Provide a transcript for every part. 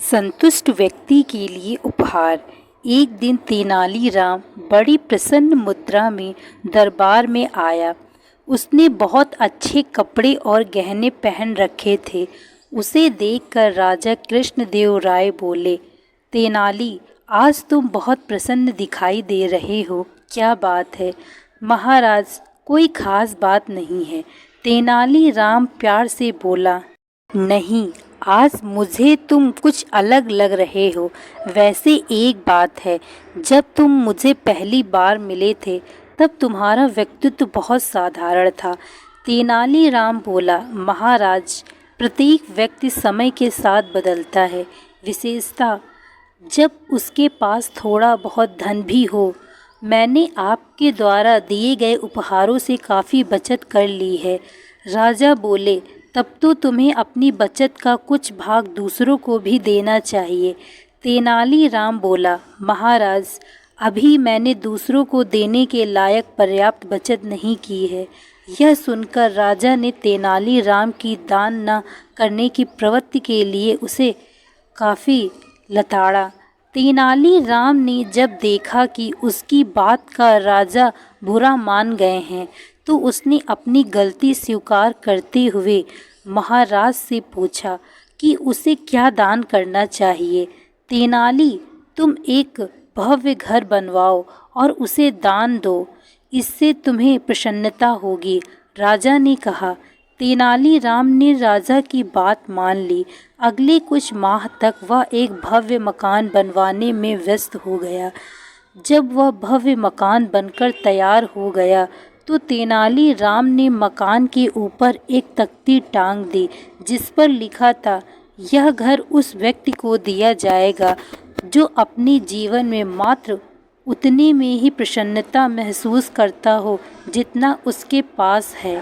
संतुष्ट व्यक्ति के लिए उपहार। एक दिन तेनालीराम बड़ी प्रसन्न मुद्रा में दरबार में आया। उसने बहुत अच्छे कपड़े और गहने पहन रखे थे। उसे देखकर राजा कृष्णदेव राय बोले, तेनाली, आज तुम बहुत प्रसन्न दिखाई दे रहे हो, क्या बात है? महाराज, कोई खास बात नहीं है, तेनालीराम प्यार से बोला। नहीं, आज मुझे तुम कुछ अलग लग रहे हो। वैसे एक बात है, जब तुम मुझे पहली बार मिले थे तब तुम्हारा व्यक्तित्व बहुत साधारण था। तेनालीराम बोला, महाराज, प्रत्येक व्यक्ति समय के साथ बदलता है, विशेषता जब उसके पास थोड़ा बहुत धन भी हो। मैंने आपके द्वारा दिए गए उपहारों से काफ़ी बचत कर ली है। राजा बोले, तब तो तुम्हें अपनी बचत का कुछ भाग दूसरों को भी देना चाहिए। तेनालीराम बोला, महाराज, अभी मैंने दूसरों को देने के लायक पर्याप्त बचत नहीं की है। यह सुनकर राजा ने तेनालीराम की दान न करने की प्रवृत्ति के लिए उसे काफ़ी लताड़ा। तेनालीराम ने जब देखा कि उसकी बात का राजा बुरा मान गए हैं तो उसने अपनी गलती स्वीकार करते हुए महाराज से पूछा कि उसे क्या दान करना चाहिए। तेनाली, तुम एक भव्य घर बनवाओ और उसे दान दो, इससे तुम्हें प्रसन्नता होगी, राजा ने कहा। तेनालीराम ने राजा की बात मान ली। अगले कुछ माह तक वह एक भव्य मकान बनवाने में व्यस्त हो गया। जब वह भव्य मकान बनकर तैयार हो गया तो तेनालीराम ने मकान के ऊपर एक तख्ती टांग दी जिस पर लिखा था, यह घर उस व्यक्ति को दिया जाएगा जो अपने जीवन में मात्र उतने में ही प्रसन्नता महसूस करता हो जितना उसके पास है।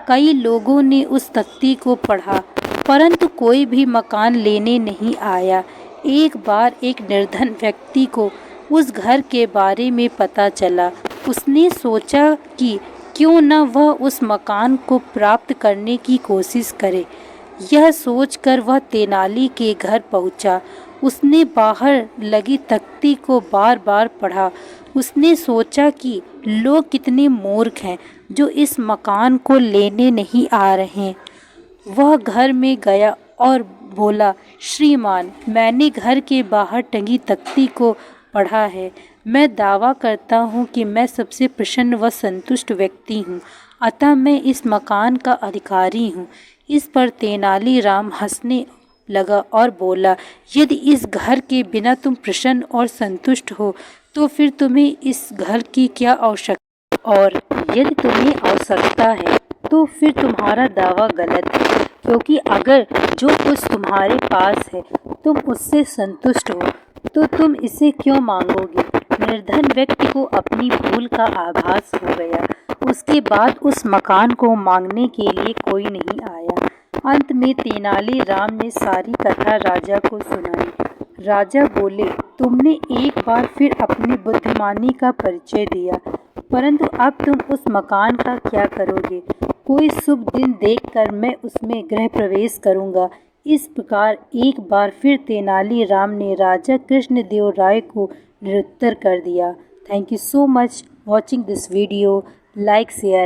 कई लोगों ने उस तख्ती को पढ़ा परंतु कोई भी मकान लेने नहीं आया। एक बार एक निर्धन व्यक्ति को उस घर के बारे में पता चला। उसने सोचा कि क्यों न वह उस मकान को प्राप्त करने की कोशिश करे। यह सोचकर वह तेनाली के घर पहुंचा। उसने बाहर लगी तख्ती को बार बार पढ़ा। उसने सोचा कि लोग कितने मूर्ख हैं जो इस मकान को लेने नहीं आ रहे। वह घर में गया और बोला, श्रीमान, मैंने घर के बाहर टंगी तख्ती को पढ़ा है। मैं दावा करता हूँ कि मैं सबसे प्रसन्न व संतुष्ट व्यक्ति हूँ, अतः मैं इस मकान का अधिकारी हूँ। इस पर तेनालीराम हंसने लगा और बोला, यदि इस घर के बिना तुम प्रसन्न और संतुष्ट हो तो फिर तुम्हें इस घर की क्या आवश्यकता, और यदि तुम्हें आवश्यकता है तो फिर तुम्हारा दावा गलत है, क्योंकि अगर जो कुछ तुम्हारे पास है तुम उससे संतुष्ट हो तो तुम इसे क्यों मांगोगे। निर्धन व्यक्ति को अपनी भूल का आभास हो गया। उसके बाद उस मकान को मांगने के लिए कोई नहीं आया। अंत में तेनालीराम ने सारी कथा राजा को सुनाई। राजा बोले, तुमने एक बार फिर अपनी बुद्धिमानी का परिचय दिया, परंतु अब तुम उस मकान का क्या करोगे? कोई शुभ दिन देखकर मैं उसमें गृह प्रवेश करूंगा। इस प्रकार एक बार फिर तेनालीराम ने राजा कृष्णदेव राय को निरुत्तर कर दिया। Thank you so much watching this video. Like, share.